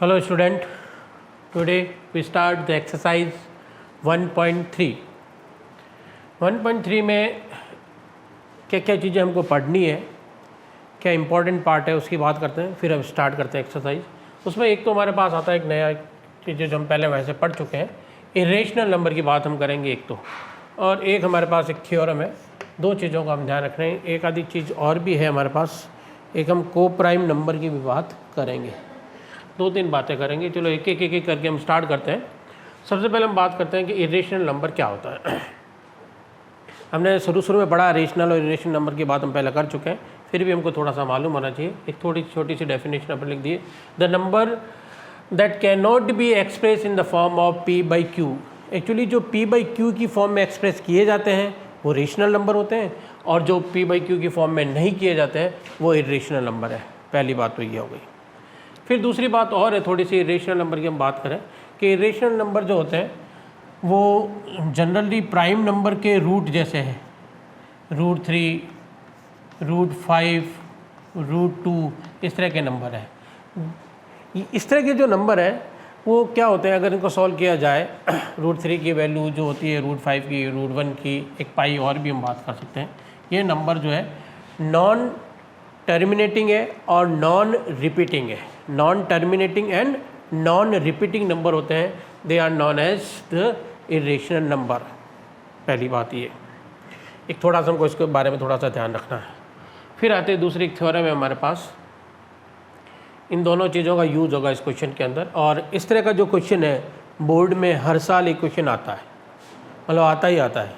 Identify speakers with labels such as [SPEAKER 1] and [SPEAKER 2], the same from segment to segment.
[SPEAKER 1] Hello student, today we start the exercise 1.3. 1.3 में क्या क्या चीज़ें हमको पढ़नी है, क्या इम्पोर्टेंट पार्ट है उसकी बात करते हैं, फिर हम स्टार्ट करते हैं एक्सरसाइज। उसमें एक तो हमारे पास आता है एक नया चीज़ जो हम पहले वैसे पढ़ चुके हैं, इरेशनल नंबर की बात हम करेंगे एक तो, और एक हमारे पास एक थ्योरम है। दो चीज़ों का हम ध्यान रख रहे हैं, एक आधी चीज़ और भी है हमारे पास, एक हम को प्राइम नंबर की भी बात करेंगे। दो तीन बातें करेंगे। चलो एक एक करके हम स्टार्ट करते हैं। सबसे पहले हम बात करते हैं कि इरेशनल नंबर क्या होता है। हमने शुरू में पढ़ा रेशनल और इरेशनल नंबर की बात हम पहले कर चुके हैं, फिर भी हमको थोड़ा सा मालूम होना चाहिए। एक थोड़ी छोटी सी डेफिनेशन अपन लिख दिए, the number that can not be express in the form of P by Q. Actually जो पी बाई क्यू की फॉर्म में एक्सप्रेस किए जाते हैं वो रेशनल नंबर होते हैं, और जो पी बाई क्यू की फॉर्म में नहीं किए जाते हैं वो इरेशनल नंबर है। पहली बात तो ये हो गई। फिर दूसरी बात और है थोड़ी सी इरेशनल नंबर की हम बात करें कि इरेशनल नंबर जो होते हैं वो जनरली प्राइम नंबर के रूट जैसे हैं, √3, √5, √2, इस तरह के नंबर हैं। इस तरह के जो नंबर है वो क्या होते हैं, अगर इनको सॉल्व किया जाए √3 की वैल्यू जो होती है √5 की, √1 की, एक पाई और भी हम बात कर सकते हैं। ये नंबर जो है नॉन टर्मिनेटिंग है और नॉन रिपीटिंग है। Non terminating and non repeating number होते हैं, they are known as the irrational number. पहली बात ये, एक थोड़ा सा हमको इसके बारे में थोड़ा सा ध्यान रखना है। फिर आते हैं दूसरी थ्योरम है हमारे पास, इन दोनों चीज़ों का यूज होगा इस क्वेश्चन के अंदर। और इस तरह का जो क्वेश्चन है बोर्ड में हर साल एक क्वेश्चन आता है, मतलब आता ही आता है,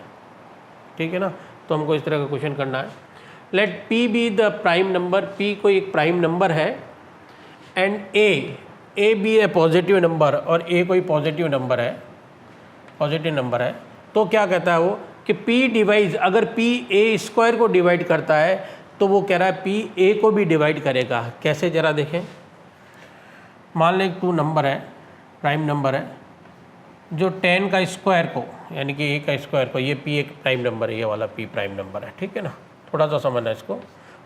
[SPEAKER 1] ठीक है ना। तो हमको इस तरह का क्वेश्चन करना है। Let P be the prime number, P कोई एक प्राइम नंबर है, and A be a positive number, और A कोई पॉजिटिव नंबर है, पॉजिटिव नंबर है। तो क्या कहता है वो कि P डिवाइड, अगर P A² को डिवाइड करता है तो वो कह रहा है P A को भी डिवाइड करेगा। कैसे ज़रा देखें। मान लें 2 नंबर है, प्राइम नंबर है, जो 10 का स्क्वायर को यानी कि A का स्क्वायर को, ये P एक प्राइम नंबर है, ये वाला P प्राइम नंबर है, ठीक है ना। थोड़ा सा समझना है इसको।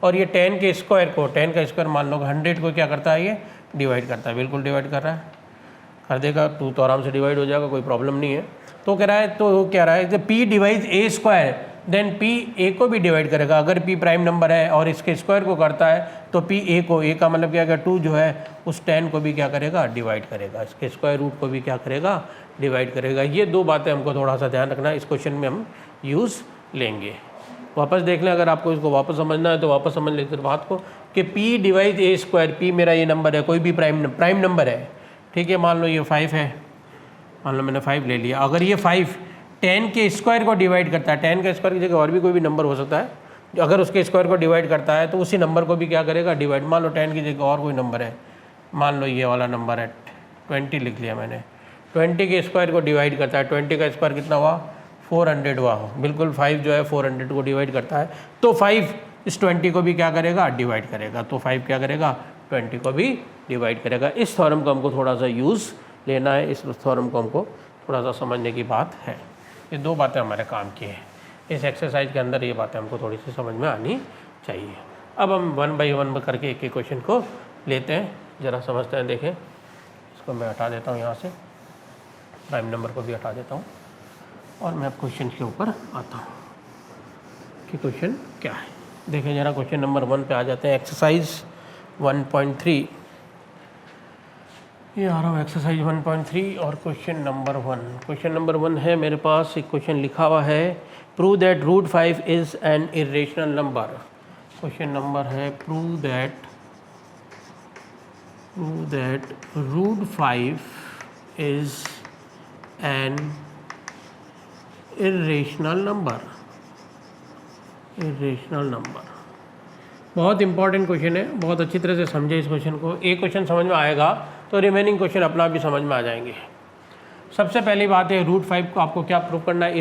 [SPEAKER 1] और ये 10 के स्क्वायर को, 10 का स्क्वायर मान लो 100 को क्या करता है, ये डिवाइड करता है। बिल्कुल डिवाइड कर रहा है, कर देगा, 2 तो आराम से डिवाइड हो जाएगा, कोई प्रॉब्लम नहीं है। तो कह रहा है, तो वो कह रहा है कि P divide A², then P A को भी डिवाइड करेगा। अगर P प्राइम नंबर है और इसके स्क्वायर को करता है तो P A को, A का मतलब क्या है, 2 जो है उस 10 को भी क्या करेगा, डिवाइड करेगा। इसके स्क्वायर रूट को भी क्या करेगा, डिवाइड करेगा। ये दो बातें हमको थोड़ा सा ध्यान रखना है, इस क्वेश्चन में हम यूज़ लेंगे। वापस देख लें, अगर आपको इसको वापस समझना है तो वापस समझ लेते बात को कि P डिवाइड A², P मेरा ये नंबर है, कोई भी प्राइम नंबर है, ठीक है। मान लो ये 5 है, मान लो मैंने 5 ले लिया। अगर ये 5 10 के स्क्वायर को डिवाइड करता है, 10 के स्क्वायर की जगह और भी कोई भी नंबर हो सकता है, अगर उसके स्क्वायर को डिवाइड करता है तो उसी नंबर को भी क्या करेगा, डिवाइड। मान लो 10 की जगह और कोई नंबर है, मान लो ये वाला नंबर है 20 लिख लिया मैंने, 20 के स्क्वायर को डिवाइड करता है। 20 का स्क्वायर कितना हुआ, 400 हुआ। बिल्कुल 5 जो है 400 को डिवाइड करता है, तो 5 इस 20 को भी क्या करेगा, डिवाइड करेगा। तो 5 क्या करेगा, 20 को भी डिवाइड करेगा। इस थ्योरम को हमको थोड़ा सा यूज़ लेना है, इस थ्योरम को हमको थोड़ा सा समझने की बात है। ये दो बातें हमारे काम की है इस एक्सरसाइज के अंदर, ये बातें हमको थोड़ी सी समझ में आनी चाहिए। अब हम 1 बाई 1 करके एक एक क्वेश्चन को लेते हैं, ज़रा समझते हैं। देखें, इसको मैं हटा देता हूँ यहाँ से, प्राइम नंबर को भी हटा देता हूँ, और मैं अब क्वेश्चन के ऊपर आता हूँ कि क्वेश्चन क्या है। देखें ज़रा, क्वेश्चन नंबर 1 पे आ जाते हैं। एक्सरसाइज 1.3, ये आ रहा हूँ एक्सरसाइज 1.3 और क्वेश्चन नंबर 1। क्वेश्चन नंबर 1 है मेरे पास, एक क्वेश्चन लिखा हुआ है, prove that √5 is an irrational number. Question number है prove that √5 is an irrational number. Irrational number बहुत इंपॉर्टेंट क्वेश्चन है, बहुत अच्छी तरह से समझे इस क्वेश्चन को। एक क्वेश्चन समझ में आएगा तो रिमेनिंग क्वेश्चन अपना भी समझ में आ जाएंगे। सबसे पहली बात है, √5 को आपको क्या प्रूव करना है,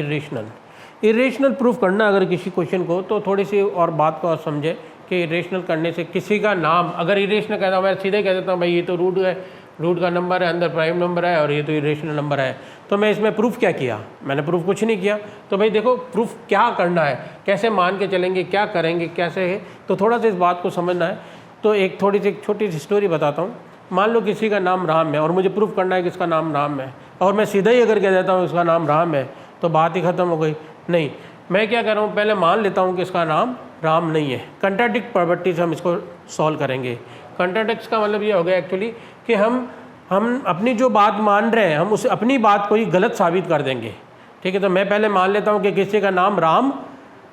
[SPEAKER 1] इरेशनल प्रूफ करना। अगर किसी क्वेश्चन को, तो थोड़ी सी और बात को समझे कि इरेशनल करने से किसी का नाम अगर इरेशनल कहता हूँ, मैं सीधे कह देता हूँ भाई ये तो रूट है, रूट का नंबर है, अंदर प्राइम नंबर है और ये तो इरेशनल नंबर है, तो मैं इसमें प्रूफ क्या किया, मैंने प्रूफ कुछ नहीं किया। तो भाई देखो प्रूफ क्या करना है, कैसे मान के चलेंगे, क्या करेंगे, कैसे है, तो थोड़ा सा इस बात को समझना है। तो एक थोड़ी सी छोटी सी स्टोरी बताता हूँ। मान लो किसी का नाम राम है और मुझे प्रूफ करना है कि इसका नाम राम है, और मैं सीधा ही अगर कह देता हूँ इसका नाम राम है तो बात ही ख़त्म हो गई। नहीं, मैं क्या कर रहा हूँ, पहले मान लेता हूँ कि इसका नाम राम नहीं है। कंट्राडिक्ट प्रॉपर्टी से हम इसको सॉल्व करेंगे। कंट्राडिक्ट का मतलब ये हो गया एक्चुअली कि हम अपनी जो बात मान रहे हैं हम उसे अपनी बात को ही गलत साबित कर देंगे। ठीक है, तो मैं पहले मान लेता हूँ कि किसी का नाम राम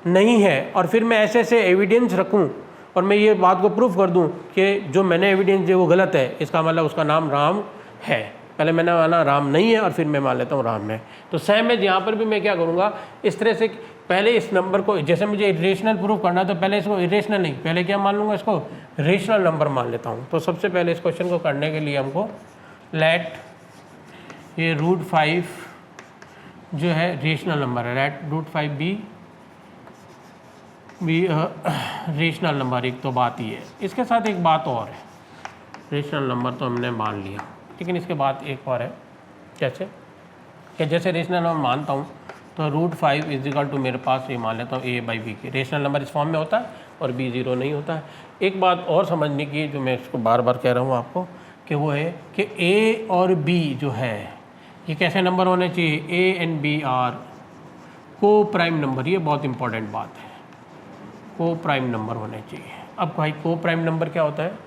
[SPEAKER 1] नहीं है और फिर मैं ऐसे ऐसे एविडेंस रखूँ और मैं ये बात को प्रूफ कर दूँ कि जो मैंने एविडेंस दिया वो गलत है, इसका मतलब उसका नाम राम है। पहले मैंने माना राम नहीं है और फिर मैं मान लेता हूँ राम है। तो सेम है यहाँ पर भी मैं क्या करूँगा, इस तरह से पहले इस नंबर को, जैसे मुझे इरेशनल प्रूफ करना है तो पहले इसको इरेशनल नहीं, पहले क्या मान लूँगा, इसको रेशनल नंबर मान लेता हूँ। तो सबसे पहले इस क्वेश्चन को करने के लिए हमको लेट ये √5 जो है रेशनल नंबर है, लेट √5 भी रेशनल नंबर। एक तो बात ही है, इसके साथ एक बात और है, रेशनल नंबर तो हमने मान लिया, लेकिन इसके बाद एक और है, कैसे कि जैसे रेशनल नंबर मानता हूँ तो √5 इजिकल टू मेरे पास ये मान लेता हूँ a/b के। रेशनल नंबर इस फॉर्म में होता है और b 0 नहीं होता है। एक बात और समझने की जो मैं इसको बार बार कह रहा हूँ आपको कि वो है कि a और b जो है ये कैसे नंबर होने चाहिए, a एंड b आर को प्राइम नंबर। ये बहुत इंपॉर्टेंट बात है, को प्राइम नंबर होने चाहिए। अब भाई को प्राइम नंबर क्या होता है,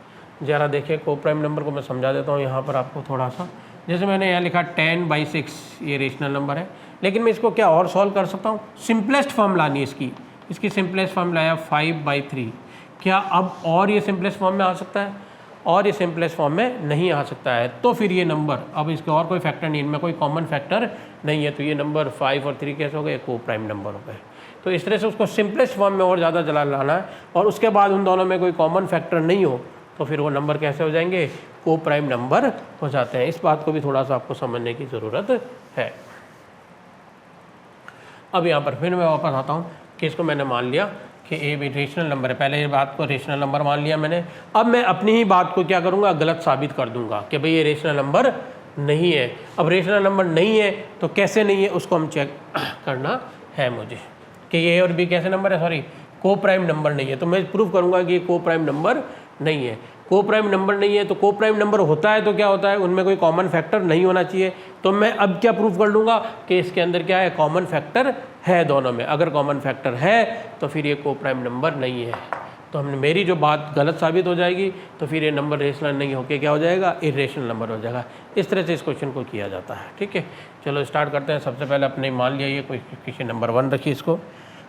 [SPEAKER 1] ज़रा देखिए, को प्राइम नंबर को मैं समझा देता हूँ यहाँ पर आपको थोड़ा सा। जैसे मैंने यहाँ लिखा 10/6 ये रेशनल नंबर है, लेकिन मैं इसको क्या और सॉल्व कर सकता हूँ, सिंपलेस्ट फॉर्म लानी है इसकी सिंपलेस्ट फॉर्म लाया 5/3। क्या अब और ये सिंपलेस्ट फॉर्म में आ सकता है, और ये सिंपलेस्ट फॉर्म में नहीं आ सकता है। तो फिर ये नंबर, अब इसके और कोई फैक्टर नहीं, इनमें कोई कॉमन फैक्टर नहीं है, तो ये नंबर 5 और 3 कैसे हो गए, को प्राइम नंबर हो गए। तो इस तरह से उसको सिंपलेस्ट फॉर्म में और ज़्यादा जला लाना है, और उसके बाद उन दोनों में कोई कॉमन फैक्टर नहीं हो तो फिर वो नंबर कैसे हो जाएंगे, को प्राइम नंबर हो जाते हैं। इस बात को भी थोड़ा सा आपको समझने की ज़रूरत है। अब यहाँ पर फिर मैं वापस आता हूँ कि इसको मैंने मान लिया कि ए भी रेशनल नंबर है, पहले ये बात को रेशनल नंबर मान लिया मैंने। अब मैं अपनी ही बात को क्या करूँगा, गलत साबित कर दूंगा कि भाई ये रेशनल नंबर नहीं है। अब रेशनल नंबर नहीं है तो कैसे नहीं है उसको हम चेक करना है मुझे कि ये और बी कैसे नंबर है, सॉरी को प्राइम नंबर नहीं है। तो मैं प्रूव करूँगा कि ये को प्राइम नंबर नहीं है। को प्राइम नंबर नहीं है तो को प्राइम नंबर होता है तो क्या होता है, उनमें कोई कॉमन फैक्टर नहीं होना चाहिए। तो मैं अब क्या प्रूव कर लूँगा कि इसके अंदर क्या है, कॉमन फैक्टर है दोनों में। अगर कॉमन फैक्टर है तो फिर ये को प्राइम नंबर नहीं है। तो हमने, मेरी जो बात गलत साबित हो जाएगी तो फिर ये नंबर रेशनल नहीं होकर क्या हो जाएगा, इरेशनल नंबर हो जाएगा। इस तरह से इस क्वेश्चन को किया जाता है। ठीक है, चलो स्टार्ट करते हैं। सबसे पहले अपने मान लिया ये कोई किसी नंबर 1 रखिए इसको।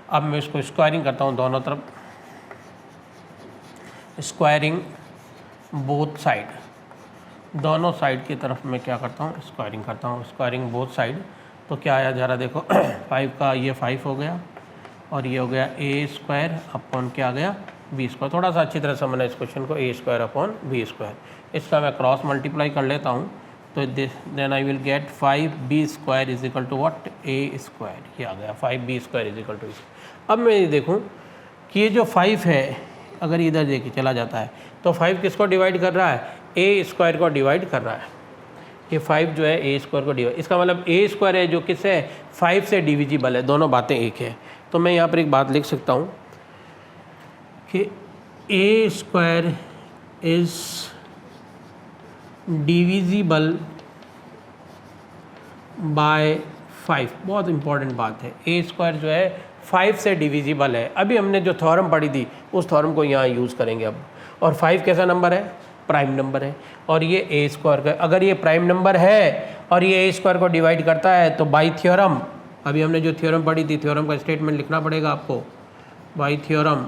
[SPEAKER 1] अब मैं इसको स्क्वायरिंग करता हूँ दोनों तरफ, स्क्वायरिंग बोथ साइड, दोनों साइड की तरफ मैं क्या करता हूँ, स्क्वायरिंग करता हूँ, स्क्वायरिंग बोथ साइड। तो क्या आया ज़रा देखो 5 का ये 5 हो गया और ये हो गया a² अपॉन क्या आ गया, b²। थोड़ा सा अच्छी तरह समझना इस क्वेश्चन को, a² अपॉन b²। इसका मैं क्रॉस मल्टीप्लाई कर लेता हूँ तो then I will get 5b² is equal to what, a²। ये आ गया 5b² इजिकल टू। अब मैं ये देखूँ कि ये जो 5 है अगर इधर देखिए चला जाता है तो 5 किसको डिवाइड कर रहा है, a² को डिवाइड कर रहा है। ये 5 जो है a² को डिवाइड, इसका मतलब a² है जो किससे है, 5 से डिविजिबल है, दोनों बातें एक है। तो मैं यहाँ पर एक बात लिख सकता हूँ कि a² इज़ डिविजिबल बाय 5। बहुत इंपॉर्टेंट बात है, a² जो है 5 से डिविजिबल है। अभी हमने जो थ्योरम पढ़ी थी उस थ्योरम को यहाँ यूज़ करेंगे अब। और 5 कैसा नंबर है, प्राइम नंबर है, और ये a² का, अगर ये प्राइम नंबर है और ये a² को डिवाइड करता है तो बाई थ्योरम, अभी हमने जो थ्योरम पढ़ी थी, थ्योरम का स्टेटमेंट लिखना पड़ेगा आपको। बाई थ्योरम,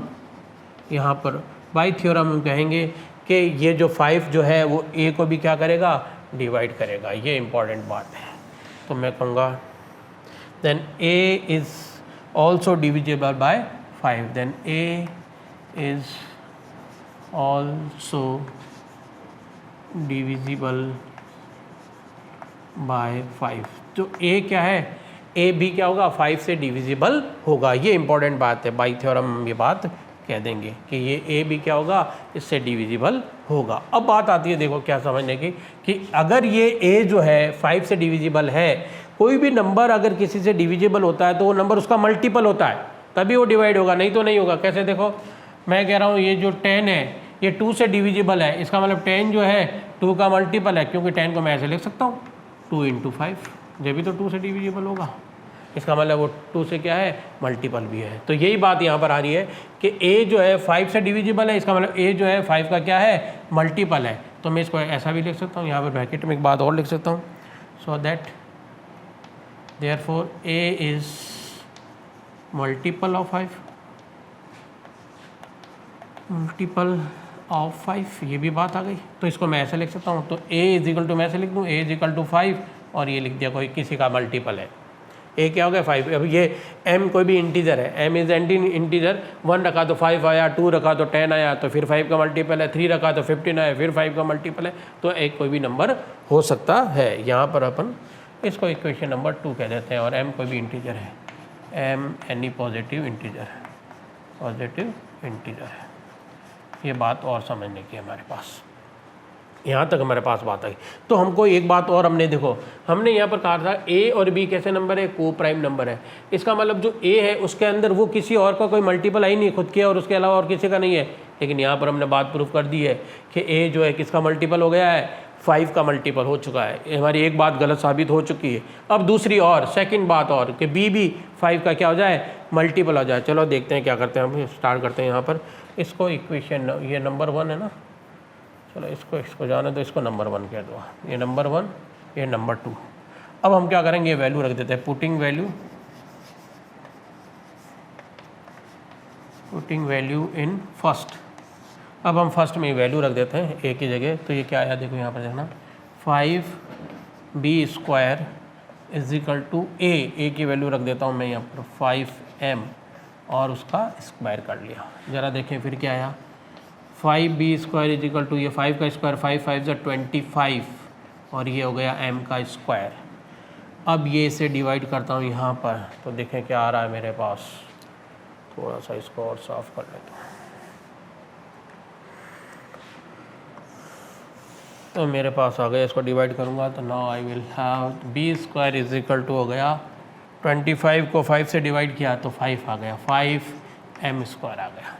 [SPEAKER 1] यहाँ पर बाई थ्योरम हम कहेंगे कि ये जो 5 जो है वो a को भी क्या करेगा, डिवाइड करेगा। ये इंपॉर्टेंट बात है। तो मैं कहूँगा then a is also divisible by 5, then a is also divisible by 5। तो a क्या है, a भी क्या होगा, 5 से डिविजिबल होगा। ये इंपॉर्टेंट बात है, बाई थ्योरम हम ये बात कह देंगे कि ये a भी क्या होगा, इससे डिविजिबल होगा। अब बात आती है देखो क्या समझने की कि अगर ये a जो है 5 से डिविजिबल है, कोई भी नंबर अगर किसी से डिविजिबल होता है तो वो नंबर उसका मल्टीपल होता है, तभी वो डिवाइड होगा, नहीं तो नहीं होगा। कैसे देखो, मैं कह रहा हूँ ये जो 10 है ये 2 से डिविजिबल है, इसका मतलब 10 जो है 2 का मल्टीपल है, क्योंकि 10 को मैं ऐसे लिख सकता हूँ 2 × 5, जब भी तो 2 से डिविजिबल होगा, इसका मतलब वो 2 से क्या है मल्टीपल भी है। तो यही बात यहाँ पर आ रही है कि a जो है 5 से डिविजिबल है, इसका मतलब a जो है 5 का क्या है मल्टीपल है। तो मैं इसको ऐसा भी लिख सकता हूँ, यहाँ पर ब्रैकेट में एक बात और लिख सकता हूँ, so that therefore a is multiple of 5, multiple of 5, ये भी बात आ गई। तो इसको मैं ऐसे लिख सकता हूँ, तो a इजिकल टू मैं ऐसे लिख दूँ a इजिकल टू 5 और ये लिख दिया कोई किसी का मल्टीपल है, a क्या हो गया 5। अब ये m कोई भी इंटीजर है, m इज इंटीजर, 1 रखा तो 5 आया, 2 रखा तो 10 आया, तो फिर 5 का मल्टीपल है, 3 रखा तो 15 आया, फिर 5 का मल्टीपल है, तो एक कोई भी नंबर हो सकता है। यहाँ पर अपन इसको इक्वेशन नंबर 2 कह देते हैं, और m कोई भी इंटीजर है, m एनी पॉजिटिव इंटीजर है, पॉजिटिव इंटीजर है। ये बात और समझने की हमारे पास, यहाँ तक हमारे पास बात आई। तो हमको एक बात और हमने देखो, हमने यहाँ पर कहा था a और b कैसे नंबर है, को प्राइम नंबर है। इसका मतलब जो a है उसके अंदर वो किसी और का कोई मल्टीपल आई नहीं, खुद के और उसके अलावा और किसी का नहीं है। लेकिन यहाँ पर हमने बात प्रूफ कर दी है कि a जो है किसका मल्टीपल हो गया है, 5 का मल्टीपल हो चुका है। ये हमारी एक बात गलत साबित हो चुकी है। अब दूसरी और सेकंड बात और कि b भी 5 का क्या हो जाए मल्टीपल हो जाए। चलो देखते हैं क्या करते हैं, हम स्टार्ट करते हैं यहाँ पर इसको इक्वेशन, ये नंबर 1 है ना, चलो इसको जाने दो, इसको नंबर 1 कह दो, ये नंबर 1, ये नंबर 2। अब हम क्या करेंगे, ये वैल्यू रख देते हैं, पुटिंग वैल्यू इन फर्स्ट। अब हम फर्स्ट में वैल्यू रख देते हैं a की जगह, तो ये क्या आया देखो यहाँ पर देखना, 5b² इजिकल टू a की वैल्यू रख देता हूँ मैं यहाँ पर 5m और उसका स्क्वायर कर लिया। ज़रा देखें फिर क्या आया, 5b² इजिकल टू ये 5 का स्क्वायर, 5 5 से 25 और ये हो गया m का स्क्वायर। अब ये इसे डिवाइड करता हूँ यहाँ पर, तो देखें क्या आ रहा है मेरे पास, थोड़ा सा इसको और साफ कर लेता हूँ। तो मेरे पास आ गया, इसको डिवाइड करूँगा तो now I will have b² is equal to हो गया 25 को 5 से डिवाइड किया तो 5 आ गया, 5m² आ गया।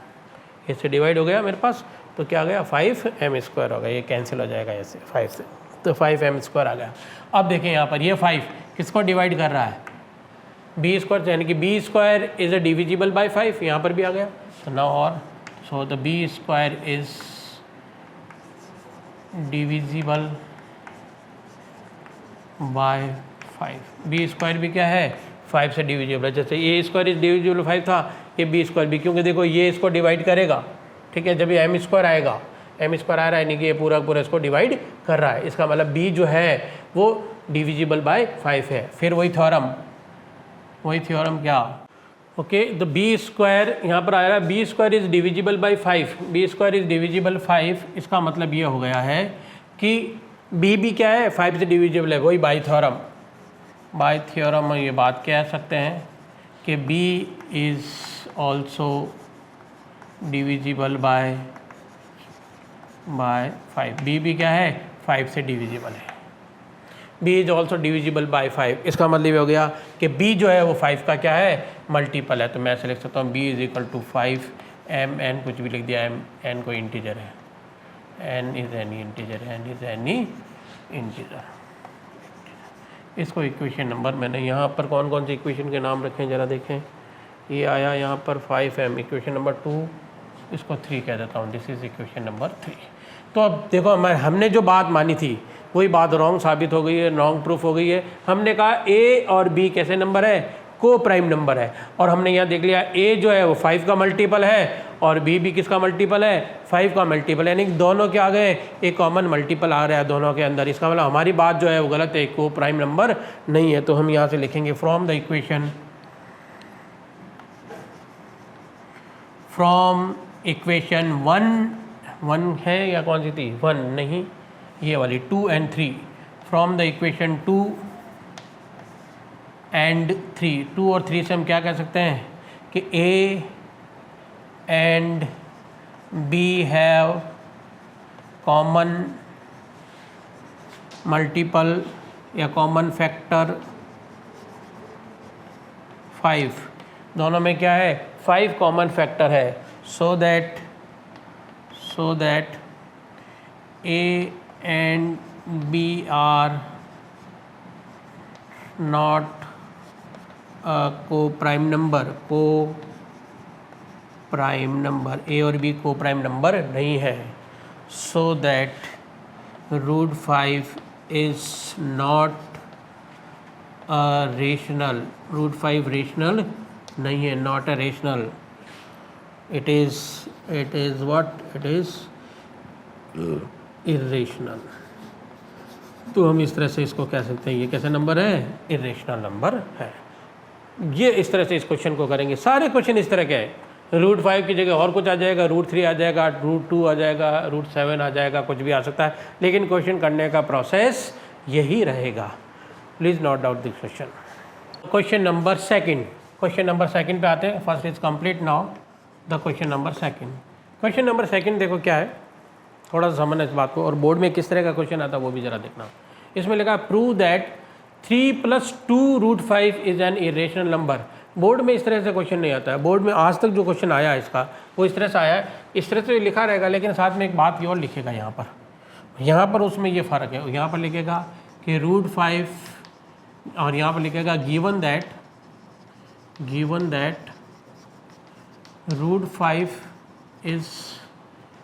[SPEAKER 1] इससे डिवाइड हो गया मेरे पास, तो क्या आ गया 5m² हो गया, ये कैंसिल हो जाएगा ऐसे 5 से, तो 5m² आ गया। अब देखें यहाँ पर ये 5 किसको डिवाइड कर रहा है, b², यानी कि b² is a divisible by 5, यहाँ पर भी आ गया। तो नाउ और so the b² is divisible by 5, b² भी क्या है 5 से डिविजिबल है। जैसे a² इज डिविजिबल 5 था, ये b² भी, क्योंकि देखो ये इसको डिवाइड करेगा, ठीक है, जब ये m² आएगा, m² आ रहा है यानी कि ये पूरा इसको डिवाइड कर रहा है, इसका मतलब b जो है वो डिविजिबल बाय 5 है। फिर वही थ्योरम क्या, ओके, द b² यहाँ पर आ रहा है b² is divisible by 5, b² is divisible 5, इसका मतलब ये हो गया है कि b भी क्या है 5 से डिविजिबल है, वही बाय थ्योरम ये बात कह सकते हैं कि b is also divisible by 5, b भी क्या है 5 से डिविजिबल है, b is also divisible by 5, इसका मतलब ये हो गया कि b जो है वो 5 का क्या है मल्टीपल है। तो मैं ऐसे लिख सकता हूँ b is equal to 5 m, कुछ भी लिख दिया, n कोई इंटीजर है, n इज एनी इंटीजर। इसको इक्वेशन नंबर, मैंने यहाँ पर कौन कौन सी इक्वेशन के नाम रखे हैं ज़रा देखें, ये आया यहाँ पर 5m, इक्वेशन नंबर 2, इसको 3 कह देता हूँ, दिस इज़ इक्वेशन नंबर 3। तो अब देखो हमने जो बात मानी थी वही बात रॉन्ग साबित हो गई है, रॉन्ग प्रूफ हो गई है। हमने कहा a और b कैसे नंबर है, को प्राइम नंबर है, और हमने यहाँ देख लिया a जो है वो 5 का मल्टीपल है और b भी किसका मल्टीपल है 5 का मल्टीपल है, यानी दोनों के आ गए एक कॉमन मल्टीपल आ रहा है दोनों के अंदर। इसका मतलब हमारी बात जो है वो गलत है, को प्राइम नंबर नहीं है। तो हम यहाँ से लिखेंगे फ्रॉम द इक्वेशन 1 है या कौन सी थी 1 नहीं, ये वाली 2 and 3, from the equation 2 and 3, 2 और 3 से हम क्या कह सकते हैं कि a and b have common multiple या कॉमन फैक्टर 5, दोनों में क्या है 5 कॉमन फैक्टर है, so that so that A and B are not co-prime number, co-prime number, A और B co-prime number नहीं है, so that root 5 is not rational, root 5 rational नहीं है, not a rational, it is what, it is irrational। तो हम इस तरह से इसको कह सकते हैं ये कैसा नंबर है, इरेशनल नंबर है। ये इस तरह से इस क्वेश्चन को करेंगे। सारे क्वेश्चन इस तरह के हैं, रूट 5 की जगह और कुछ आ जाएगा, रूट 3 आ जाएगा, रूट 2 आ जाएगा, रूट 7 आ जाएगा, कुछ भी आ सकता है, लेकिन क्वेश्चन करने का प्रोसेस यही रहेगा। Please note down this question. Question number second, question number second पे आते हैं। First is complete, now the question number second. Question number second देखो क्या है, थोड़ा सा समझना इस बात को, और बोर्ड में किस तरह का क्वेश्चन आता है वो भी ज़रा देखना। इसमें लिखा है prove that 3 + 2 root 5 is an irrational number. Board में इस तरह से क्वेश्चन नहीं आता है, बोर्ड में आज तक जो क्वेश्चन आया है इसका वो इस तरह से आया है, इस तरह से लिखा रहेगा, लेकिन साथ में एक बात ये और लिखेगा यहाँ पर उसमें ये फ़र्क है। यहाँ पर लिखेगा कि रूट 5 और यहाँ पर लिखेगा given that root 5 is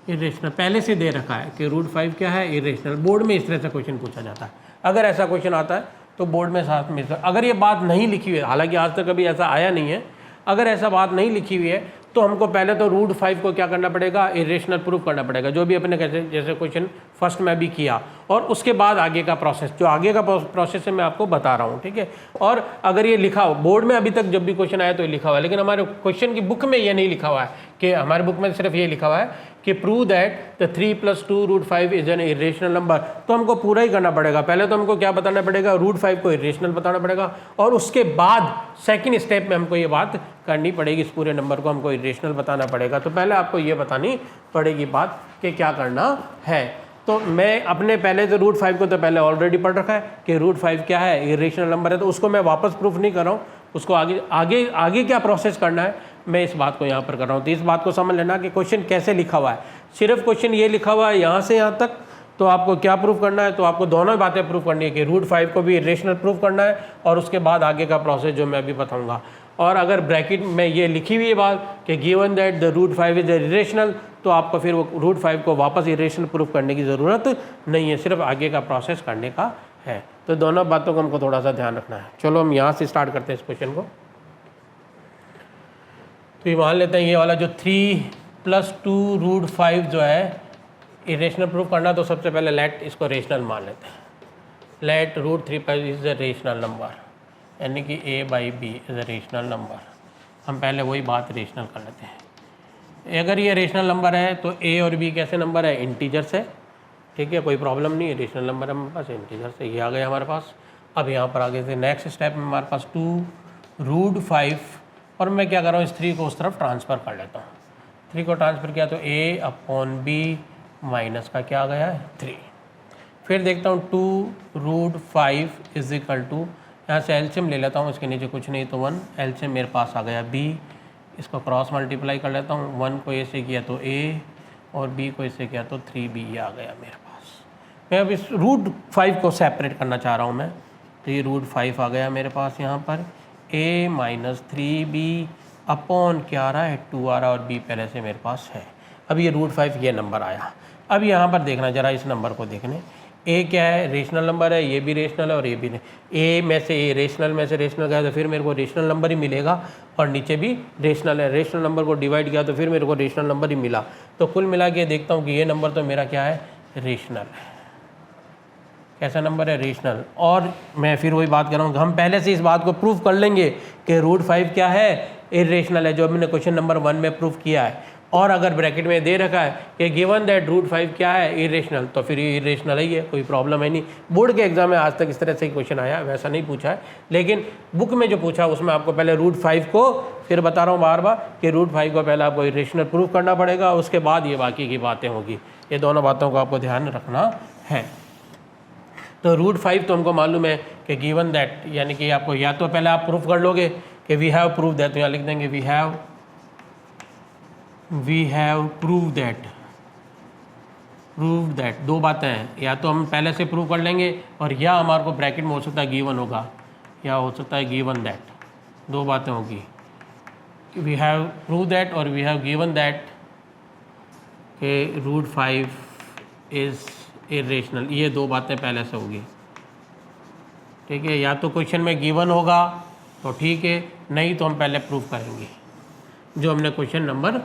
[SPEAKER 1] irrational. पहले से दे रखा है कि रूट 5 क्या है, इरेशनल। बोर्ड में इस तरह से क्वेश्चन पूछा जाता है। अगर ऐसा क्वेश्चन आता है तो बोर्ड में साथ में, अगर ये बात नहीं लिखी हुई है, हालांकि आज तक कभी ऐसा आया नहीं है, अगर ऐसा बात नहीं लिखी हुई है तो हमको पहले तो रूट 5 को क्या करना पड़ेगा, इरेशनल प्रूफ करना पड़ेगा, जो भी अपने कैसे जैसे क्वेश्चन फर्स्ट में भी किया, और उसके बाद आगे का प्रोसेस, जो आगे का प्रोसेस है मैं आपको बता रहा हूँ, ठीक है। और अगर ये लिखा हो बोर्ड में, अभी तक जब भी क्वेश्चन आया तो ये लिखा हुआ है, लेकिन हमारे क्वेश्चन की बुक में ये नहीं लिखा हुआ है, कि हमारे बुक में सिर्फ ये लिखा हुआ है कि prove that the 3 + 2 root 5 is an irrational number. तो हमको पूरा ही करना पड़ेगा। पहले तो हमको क्या बताना पड़ेगा, रूट 5 को इरेशनल बताना पड़ेगा, और उसके बाद सेकंड स्टेप में हमको ये बात करनी पड़ेगी, इस पूरे नंबर को हमको इरेशनल बताना पड़ेगा। तो पहले आपको ये बतानी पड़ेगी बात कि क्या करना है। तो मैं अपने पहले से रूट 5 को तो पहले ऑलरेडी पढ़ रखा है कि रूट 5 क्या है, इरेशनल नंबर है, तो उसको मैं वापस प्रूफ नहीं कर रहा हूँ, उसको आगे क्या प्रोसेस करना है मैं इस बात को यहाँ पर कर रहा हूँ। तो इस बात को समझ लेना कि क्वेश्चन कैसे लिखा हुआ है। सिर्फ क्वेश्चन ये लिखा हुआ है यहाँ से यहाँ तक, तो आपको क्या प्रूफ करना है, तो आपको दोनों बातें प्रूफ करनी है कि रूट 5 को भी इरेशनल प्रूफ करना है, और उसके बाद आगे का प्रोसेस जो मैं अभी बताऊँगा। और अगर ब्रैकेट में ये लिखी हुई है बात कि given that the root 5 is irrational, तो आपको फिर वो रूट 5 को वापस इरेशनल प्रूफ करने की ज़रूरत नहीं है, सिर्फ आगे का प्रोसेस करने का है। तो दोनों बातों को हमको थोड़ा सा ध्यान रखना है। चलो हम यहाँ से स्टार्ट करते हैं इस क्वेश्चन को। तो ये मान लेते हैं ये वाला जो 3 + 2 रूट 5 जो है इरेशनल प्रूफ करना, तो सबसे पहले लेट इसको रेशनल मान लेते हैं। Let root 3 5 is a rational number, यानी कि A/B is a rational number. हम पहले वही बात रेशनल कर लेते हैं। अगर ये रेशनल नंबर है तो A और B कैसे नंबर है, इंटीजर्स है, ठीक है, कोई प्रॉब्लम नहीं है, रेशनल नंबर है हमारे पास, इंटीजर से ये आ गया हमारे पास। अब यहाँ पर आगे से नेक्स्ट स्टेप में हमारे पास 2 रूट 5, और मैं क्या कर रहा हूँ, इस 3 को उस तरफ ट्रांसफ़र कर लेता हूँ। 3 को ट्रांसफ़र किया तो A/B माइनस का क्या आ गया है, 3। फिर देखता हूँ 2 रूट 5 इज इक्वल टू, यहाँ से एलसीएम ले लेता हूँ, इसके नीचे कुछ नहीं तो 1, एलसीएम मेरे पास आ गया B, इसको क्रॉस मल्टीप्लाई कर लेता हूँ, 1 को A से किया तो A और B को इससे किया तो 3B, ये आ गया मेरे पास। मैं अब इस रूट 5 को सेपरेट करना चाह रहा हूँ मैं, तो ये रूट 5 आ गया मेरे पास यहाँ पर, A माइनस 3B अपॉन क्या आ रहा है, 2 आ रहा है, और B पहले से मेरे पास है। अब ये रूट 5 ये नंबर आया। अब यहाँ पर देखना जरा, इस नंबर को देखने, A क्या है, रेशनल नंबर है, ये भी रेशनल है और ये भी A में से A रेशनल में से रेशनल गया तो फिर मेरे को रेशनल नंबर ही मिलेगा, और नीचे भी रेशनल है, रेशनल नंबर को डिवाइड किया तो फिर मेरे को रेशनल नंबर ही मिला। तो कुल मिला के देखता हूँ कि ये नंबर तो मेरा क्या है, रेशनल है। कैसा नंबर है, रेशनल। और मैं फिर वही बात कर रहा हूँ, हम पहले से इस बात को प्रूफ कर लेंगे कि रूट 5 क्या है, इरेशनल है, जो हमने क्वेश्चन नंबर 1 में प्रूफ किया है। और अगर ब्रैकेट में दे रखा है कि गिवन दैट रूट 5 क्या है, इरेशनल, तो फिर ये इरेशनल ही है, कोई प्रॉब्लम है नहीं। बोर्ड के एग्जाम में आज तक इस तरह से क्वेश्चन आया, वैसा नहीं पूछा है, लेकिन बुक में जो पूछा उसमें आपको पहले रूट 5 को, फिर बता रहा हूँ बार बार कि रूट 5 को पहले आपको इरेशनल प्रूफ करना पड़ेगा, उसके बाद ये बाकी की बातें होगी। ये दोनों बातों को आपको ध्यान रखना है। तो रूट 5 तो हमको मालूम है कि गिवन दैट, यानी कि आपको या तो पहले आप प्रूफ कर लोगे कि वी हैव प्रूफ दैट, तो यहाँ लिख देंगे we have prove that prove that, दो बातें हैं, या तो हम पहले से प्रूव कर लेंगे और या हमारे को ब्रैकेट में हो सकता है गिवन होगा, या हो सकता है गिवन दैट, दो बातें होगी। वी हैव प्रूव दैट और वी हैव गिवन दैट कि रूट 5 इज़ इरेशनल, ये दो बातें पहले से होगी। ठीक है, या तो क्वेश्चन में गिवन होगा तो ठीक है, नहीं तो हम पहले प्रूव करेंगे जो हमने क्वेश्चन नंबर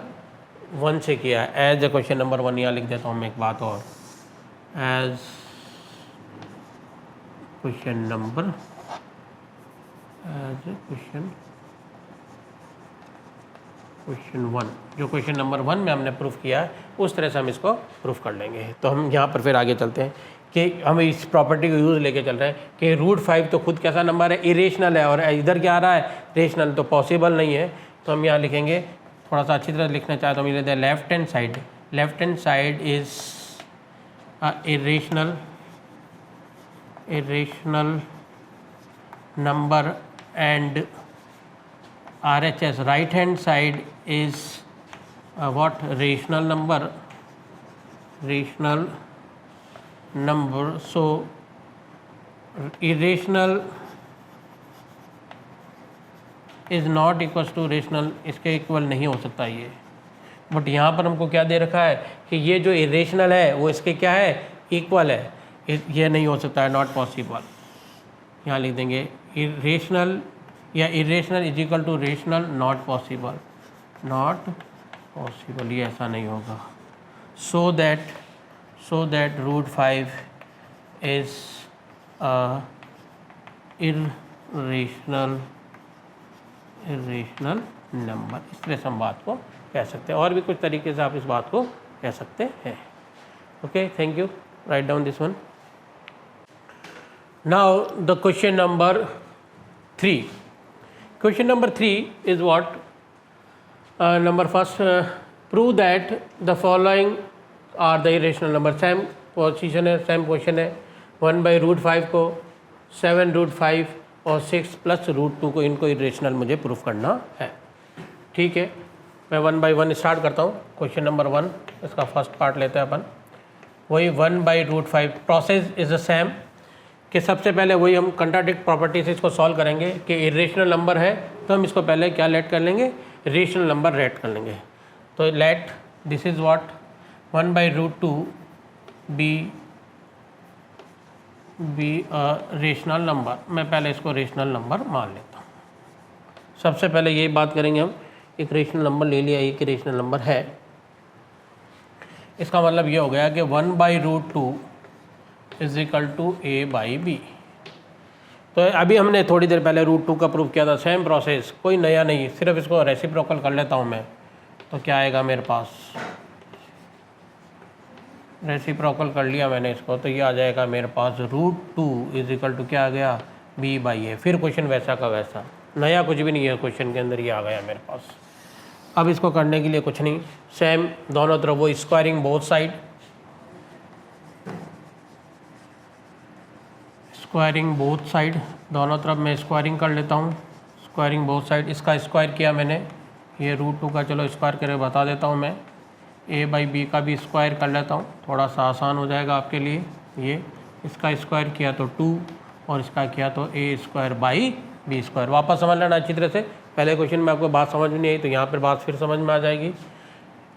[SPEAKER 1] 1 से किया है। एज ए क्वेश्चन नंबर 1 यहाँ लिख देता हूँ मैं एक बात और, as question number, as a question 1, जो क्वेश्चन नंबर 1 में हमने प्रूफ किया है उस तरह से हम इसको प्रूफ कर लेंगे। तो हम यहाँ पर फिर आगे चलते हैं कि हम इस प्रॉपर्टी को यूज़ लेके चल रहे हैं कि रूट 5 तो खुद कैसा नंबर है, इरेशनल है, और इधर क्या आ रहा है, रेशनल, तो पॉसिबल नहीं है। तो हम यहाँ लिखेंगे, थोड़ा सा अच्छी तरह लिखना चाहते हैं, हम लिखते हैं left hand side is irrational number and RHS, right hand side is what, rational number. So irrational is not equals to rational, इसके इक्वल नहीं हो सकता ये। बट यहाँ पर हमको क्या दे रखा है कि ये जो इरेशनल है वो इसके क्या है, इक्वल है, ये नहीं हो सकता है, नॉट पॉसिबल। यहाँ लिख देंगे इरेशनल या irrational is equal to rational, not possible, ये ऐसा नहीं होगा। So that root 5 is irrational number, इस तरह से हम बात को कह सकते हैं। और भी कुछ तरीके से आप इस बात को कह सकते हैं। Okay, thank you, write down this one. Now the question number 3. Question number 3 is what? Number first, prove that the following are the irrational number. Same position है, same question है। 1 by रूट 5 को 7 root 5 और 6 plus root 2 को, इनको irrational मुझे proof करना है। ठीक है, मैं 1 by 1 स्टार्ट करता हूँ। क्वेश्चन नंबर 1, इसका फर्स्ट पार्ट लेते हैं अपन। वही 1 by root 5, process is the same, कि सबसे पहले वही हम कंट्राडिक्ट प्रॉपर्टी से इसको सॉल्व करेंगे कि इरेशनल नंबर है तो हम इसको पहले क्या लेट कर लेंगे, रेशनल नंबर लेट कर लेंगे। तो let this is what, 1 by root 2 be rational number. मैं पहले इसको रेशनल नंबर मान लेता हूँ। सबसे पहले यही बात करेंगे हम, एक रेशनल नंबर ले लिया, एक रेशनल नंबर है, इसका मतलब ये हो गया कि 1 by root 2 is equal to A by B। तो अभी हमने थोड़ी देर पहले रूट 2 का प्रूफ किया था, सेम प्रोसेस, कोई नया नहीं, सिर्फ इसको रेसिप्रोकल कर लेता हूँ मैं। तो क्या आएगा मेरे पास, रेसिप्रोकल कर लिया मैंने इसको, तो ये आ जाएगा मेरे पास रूट 2 इज इक्वल टू क्या आ गया, B by A। फिर क्वेश्चन वैसा का वैसा, नया कुछ भी नहीं है क्वेश्चन के अंदर, ये आ गया मेरे पास। अब इसको करने के लिए कुछ नहीं, सेम दोनों तरफ वो squaring both side, squaring both side, दोनों तरफ मैं स्क्वायरिंग कर लेता हूँ। स्क्वायरिंग बोथ साइड, इसका स्क्वायर किया मैंने, ये रूट 2 का चलो स्क्वायर करके बता देता हूँ मैं। A by B का भी स्क्वायर कर लेता हूँ, थोड़ा सा आसान हो जाएगा आपके लिए। ये इसका स्क्वायर किया तो 2 और इसका किया तो A square by B square. वापस समझ लेना अच्छी तरह से, पहले क्वेश्चन में आपको बात समझ में नहीं आई तो यहाँ पर बात फिर समझ में आ जाएगी।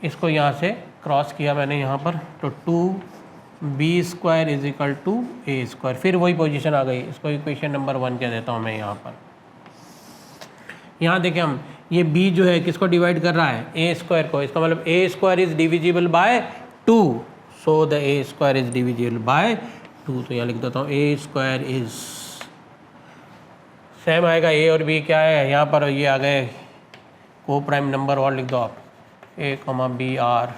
[SPEAKER 1] इसको यहाँ से क्रॉस किया मैंने यहाँ पर, तो 2B square is equal to A square, फिर वही पोजीशन आ गई। इसको इक्वेशन नंबर 1 कह देता हूँ मैं यहाँ पर। यहाँ देखें हम, ये B जो है किसको डिवाइड कर रहा है, A स्क्वायर को, इसका मतलब A square is divisible by 2, so the A square is divisible by 2। तो यहाँ लिख देता हूँ A स्क्वायर इज, सेम आएगा A और B क्या है यहाँ पर, ये आ गए को प्राइम नंबर, और लिख दो आप A, B आर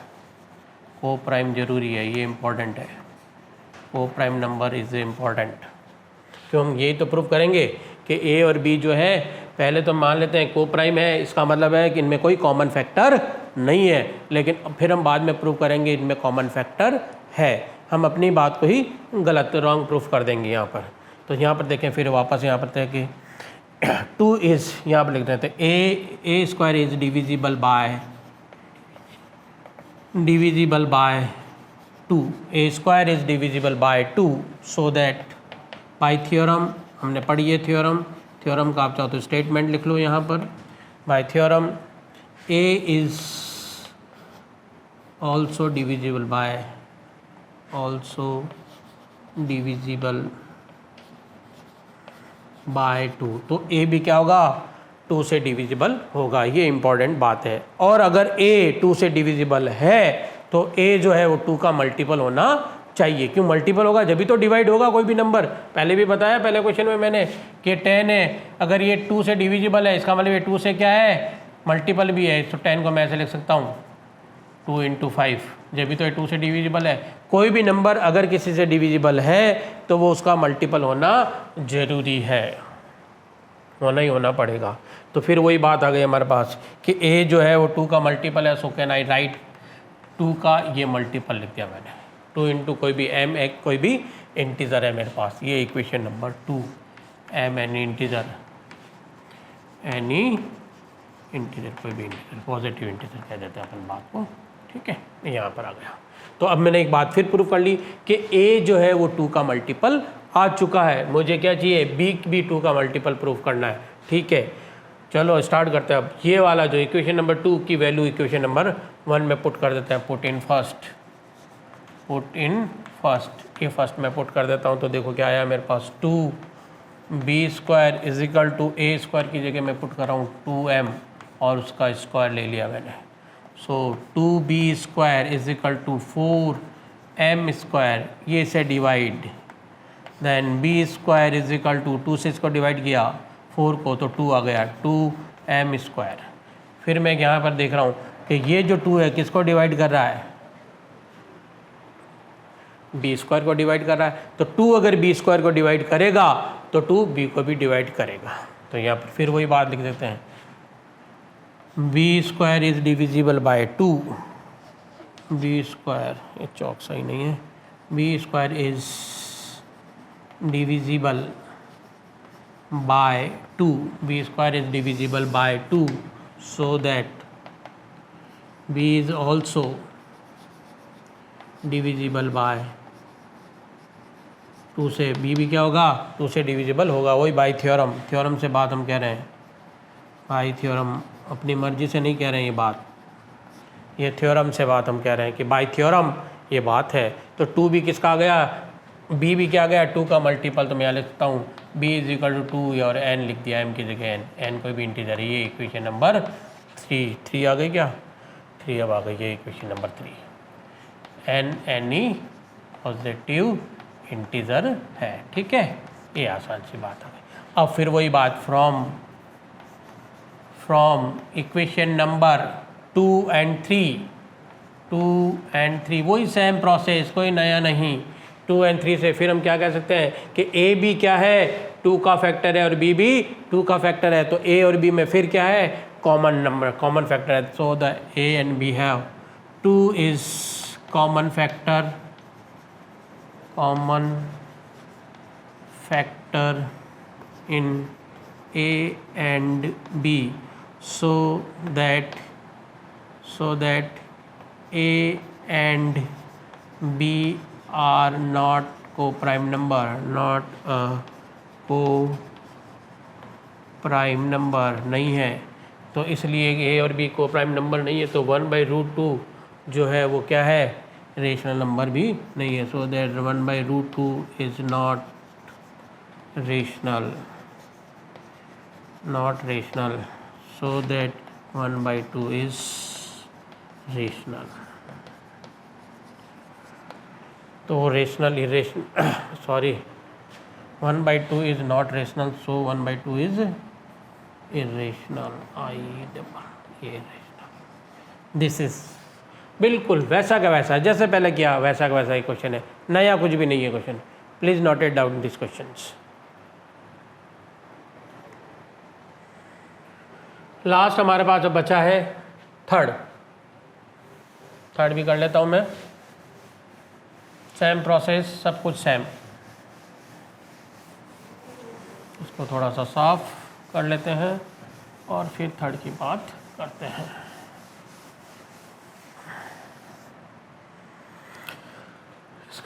[SPEAKER 1] को प्राइम जरूरी है, ये इम्पोर्टेंट है, को प्राइम नंबर इज़ इम्पोर्टेंट। क्यों, हम यही तो प्रूफ करेंगे कि A और B जो है, पहले तो मान लेते हैं को प्राइम है, इसका मतलब है कि इनमें कोई कॉमन फैक्टर नहीं है, लेकिन फिर हम बाद में प्रूफ करेंगे इनमें कॉमन फैक्टर है। हम अपनी बात को ही गलत, रॉन्ग प्रूफ कर देंगे यहाँ पर। तो यहाँ पर देखें, फिर वापस यहाँ पर थे कि 2 इज़, यहाँ पर लिख देते हैं A square is divisible by 2, A square is divisible by 2 so that bye theorem, हमने पढ़ी है थ्योरम, थ्योरम का आप चाहो तो स्टेटमेंट लिख लो यहाँ पर, bye theorem A is also divisible by, also divisible by 2, तो ए भी क्या होगा 2 से डिविजिबल होगा, ये इंपॉर्टेंट बात है। और अगर ए 2 से डिविजिबल है तो ए जो है वो 2 का मल्टीपल होना चाहिए। क्यों मल्टीपल होगा? जब भी तो डिवाइड होगा कोई भी नंबर। पहले भी बताया पहले क्वेश्चन में मैंने कि 10 है, अगर ये 2 से डिविजिबल है इसका मतलब ये 2 से क्या है मल्टीपल भी है, तो 10 को मैं ऐसे लिख सकता हूँ 2 × 5, जब भी तो ये 2 से डिविजिबल है। कोई भी नंबर अगर किसी से डिविजिबल है तो वो उसका मल्टीपल होना ज़रूरी है, होना ही होना पड़ेगा। तो फिर वही बात आ गई हमारे पास कि a जो है वो 2 का मल्टीपल है, सो कैन आई राइट 2 का ये मल्टीपल लिख दिया मैंने, 2 × कोई भी m, एक कोई भी इंटीजर है मेरे पास, ये equation number 2, m any integer, any integer कोई भी इंटीजर, पॉजिटिव इंटीजर कह देते हैं अपन बात को, ठीक है। यहाँ पर आ गया। तो अब मैंने एक बात फिर प्रूव कर ली कि a जो है वो 2 का मल्टीपल आ चुका है। मुझे क्या चाहिए? b भी 2 का मल्टीपल प्रूव करना है, ठीक है। चलो स्टार्ट करते हैं। अब ये वाला जो इक्वेशन नंबर 2 की वैल्यू इक्वेशन नंबर 1 में पुट कर देते हैं, पुट इन फर्स्ट, ये फर्स्ट में पुट कर देता हूँ। तो देखो क्या आया मेरे पास, 2b² is equal to a² की जगह मैं पुट कर रहा हूँ 2m और उसका स्क्वायर ले लिया मैंने। सो 2b² is equal to 4m², ये से divide, then b² is equal to 2 से इसको डिवाइड किया 4 को तो 2 आ गया, 2m²। फिर मैं यहाँ पर देख रहा हूँ कि ये जो 2 है किसको डिवाइड कर रहा है? b² को डिवाइड कर रहा है। तो 2 अगर b² को डिवाइड करेगा तो 2 b को भी डिवाइड करेगा। तो यहाँ पर फिर वही बात लिख देते हैं, b² is divisible by 2, b², ये चौक सही नहीं है, b² is divisible by 2, b² is divisible by 2 so that b is also divisible by 2 से b भी क्या होगा 2 से डिविजिबल होगा। वही बाय थ्योरम, थ्योरम से बात हम कह रहे हैं, बाय थ्योरम, अपनी मर्जी से नहीं कह रहे हैं ये बात, ये थ्योरम से बात हम कह रहे हैं कि बाय थ्योरम ये बात है। तो 2 भी किसका आ गया? b भी क्या आ गया 2 का मल्टीपल। तो मैं यहाँ लिखता हूँ b इज इक्वल टू 2 और n लिख दिया, m की जगह n कोई भी इंटीजर है। ये इक्वेशन नंबर 3 आ गई क्या? 3 अब आ गई ये equation number 3, n any positive integer है, ठीक है। ये आसान सी बात आ गई। अब फिर वही बात फ्रॉम इक्वेशन नंबर 2 and 3 वही सेम प्रोसेस, कोई नया नहीं। 2 and 3 से फिर हम क्या कह सकते हैं कि a भी क्या है 2 का फैक्टर है और b भी 2 का फैक्टर है। तो a और b में फिर क्या है कॉमन नंबर, कॉमन फैक्टर है। So the a and b have 2 is common factor in a and b so that a and b are not co-prime number, not a co-prime number नहीं है। तो इसलिए a और b co-prime number नहीं है, तो 1/√2 जो है वो क्या है रेशनल नंबर भी नहीं है। So that 1/√2 is not rational, so that 1/2 is rational. तो rational irrational sorry 1/2 is not rational, so 1/2 is irrational. ये रेशनल, दिस इज बिल्कुल वैसा का वैसा, जैसे पहले किया वैसा का वैसा ही क्वेश्चन है, नया कुछ भी नहीं है question. Please note it down this questions. Last हमारे पास अब बचा है थर्ड भी कर लेता हूं मैं। सेम प्रोसेस, सब कुछ सेम। इसको थोड़ा सा साफ कर लेते हैं और फिर थर्ड की बात करते हैं।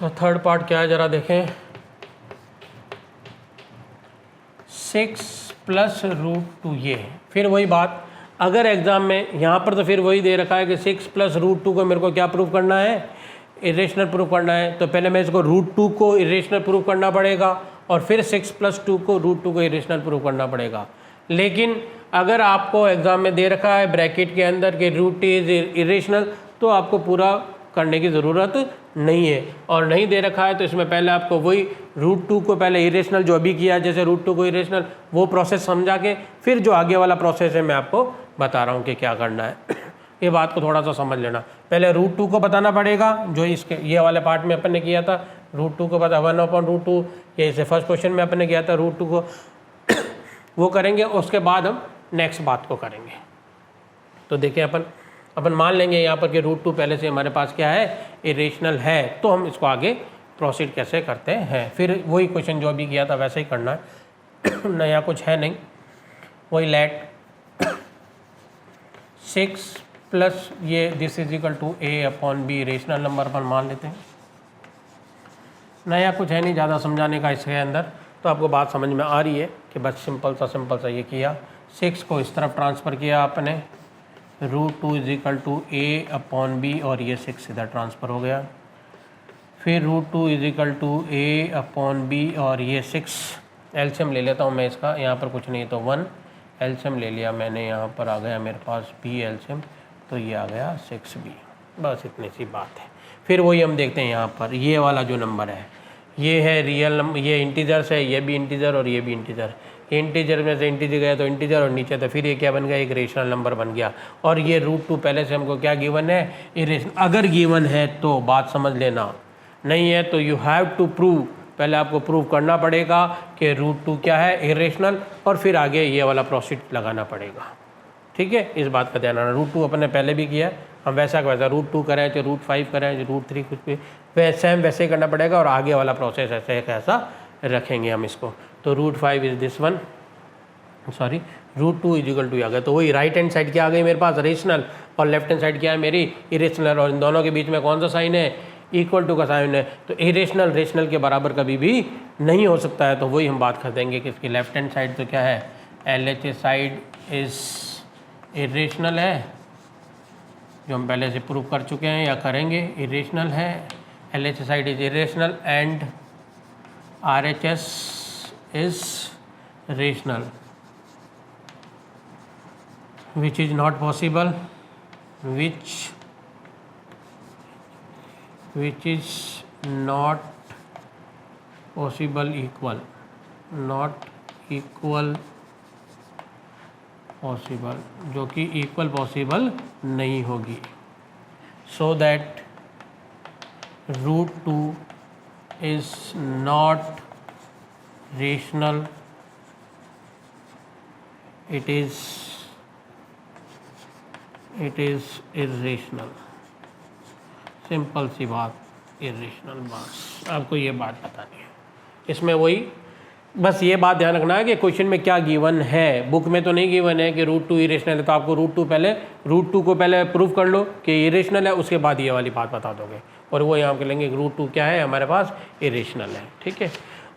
[SPEAKER 1] इसका थर्ड पार्ट क्या है ज़रा देखें। 6 + √2 ये है। फिर वही बात, अगर एग्ज़ाम में यहाँ पर तो फिर वही दे रखा है कि 6 + √2 को मेरे को क्या प्रूव करना है, इरेशनल प्रूव करना है। तो पहले मैं इसको √2 को इरेशनल प्रूव करना पड़ेगा और फिर 6 + 2 को √2 को इरेशनल प्रूव करना पड़ेगा। लेकिन अगर आपको एग्ज़ाम में दे रखा है ब्रैकेट के अंदर कि √2 इज़ इरेशनल, तो आपको पूरा करने की ज़रूरत नहीं है। और नहीं दे रखा है तो इसमें पहले आपको वही √2 को पहले इरेशनल जो अभी किया, जैसे √2 को इरेशनल, वो प्रोसेस समझा के फिर जो आगे वाला प्रोसेस है मैं आपको बता रहा हूँ कि क्या करना है। ये बात को थोड़ा सा समझ लेना। पहले √2 को बताना पड़ेगा, जो इसके ये वाले पार्ट में अपन ने किया था। √2 को बता 1/√2, ये इसे फर्स्ट क्वेश्चन में अपन ने किया था √2 को वो करेंगे। उसके बाद हम नेक्स्ट बात को करेंगे। तो देखिए अपन मान लेंगे यहाँ पर कि √2 पहले से हमारे पास क्या है, इरेशनल है। तो हम इसको आगे प्रोसीड कैसे करते हैं, फिर वही क्वेश्चन जो अभी किया था वैसे ही करना है। नया कुछ है नहीं, वही लेट 6 प्लस ये this is equal to a/b rational number पर मान लेते हैं। नया कुछ है नहीं ज़्यादा समझाने का इसके अंदर, तो आपको बात समझ में आ रही है कि बस सिंपल सा ये किया, 6 को इस तरफ ट्रांसफ़र किया आपने, √2 इज इक्वल टू a/b और ये 6 इधर ट्रांसफ़र हो गया। फिर √2 इज इक्वल टू a/b और ये 6 एलसीएम ले लेता हूँ मैं इसका, यहाँ पर कुछ नहीं तो 1 एलसीएम ले लिया मैंने, यहाँ पर आ गया मेरे पास b एलसीएम, तो ये आ गया 6b। बस इतनी सी बात है। फिर वही हम देखते हैं यहाँ पर ये वाला जो नंबर है, ये है रियल नंबर, ये इंटीजर्स है, ये भी इंटीजर और ये भी इंटीजर। इंटीजर में से इंटीजर गया तो इंटीजर और नीचे तो फिर ये क्या बन गया, एक रेशनल नंबर बन गया। और ये √2 पहले से हमको क्या गिवन है, इरेशनल। अगर गिवन है तो बात समझ लेना, नहीं है तो यू हैव टू प्रूव, पहले आपको प्रूव करना पड़ेगा कि √2 क्या है, इरेशनल, और फिर आगे ये वाला प्रोसीड लगाना पड़ेगा। ठीक है, इस बात का ध्यान रखना। √2 अपन ने पहले भी किया, हम वैसा वैसा √2 करें चाहे √5 करें √3 कुछ भी वैसे हम वैसे ही करना पड़ेगा, और आगे वाला प्रोसेस ऐसे कैसा रखेंगे हम इसको। तो √5 is this one, sorry √2 is equal to आ गया। तो वही राइट हैंड साइड क्या आ गई मेरे पास, रेशनल, और लेफ्ट हैंड साइड क्या है मेरी, इरेशनल, और इन दोनों के बीच में कौन सा साइन है, इक्वल टू का साइन है। तो इरेशनल रेशनल के बराबर कभी भी नहीं हो सकता है। तो वही हम बात कर देंगे कि इसकी लेफ्ट हैंड साइड तो क्या है, LHS साइड इज इरेशनल है, जो हम पहले से प्रूव कर चुके हैं या करेंगे, इरेशनल है। LHS side is irrational and RHS is rational, which is not possible, which is not possible equal, not equal possible, जो कि इक्वल पॉसिबल नहीं होगी। So that √2 is not rational, it is irrational। Simple सी बात, irrational. बस आपको ये बात बतानी है। इसमें वही बस ये बात ध्यान रखना है कि क्वेश्चन में क्या गिवन है। बुक में तो नहीं गिवन है कि √2 इरेशनल है, तो आपको √2 को पहले प्रूव कर लो कि इरेशनल है, उसके बाद ये वाली बात बता दोगे। और वो यहाँ के लेंगे √2 क्या है हमारे पास, इरेशनल है। ठीक है,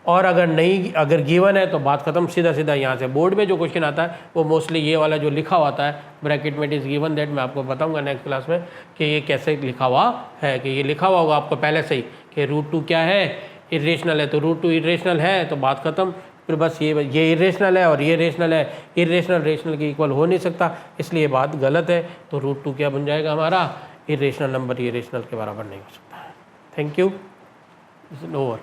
[SPEAKER 1] और अगर गिवन है तो बात खत्म, सीधा यहाँ से। बोर्ड में जो क्वेश्चन आता है वो मोस्टली ये वाला जो लिखा हुआ आता है ब्रैकेट में, इट इज़ गिवन दैट, मैं आपको बताऊंगा नेक्स्ट क्लास में कि ये कैसे लिखा हुआ है। कि ये लिखा हुआ होगा आपको पहले से ही कि √2 क्या है, इरेशनल है। तो √2 इरेशनल है तो बात खत्म। फिर बस ये इरेशनल है और ये रेशनल है, इरेशनल रेशनल के इक्वल हो नहीं सकता, इसलिए बात गलत है। तो √2 क्या बन जाएगा हमारा, इरेशनल नंबर, ये रेशनल के बराबर नहीं हो सकता है। Thank you, it's over.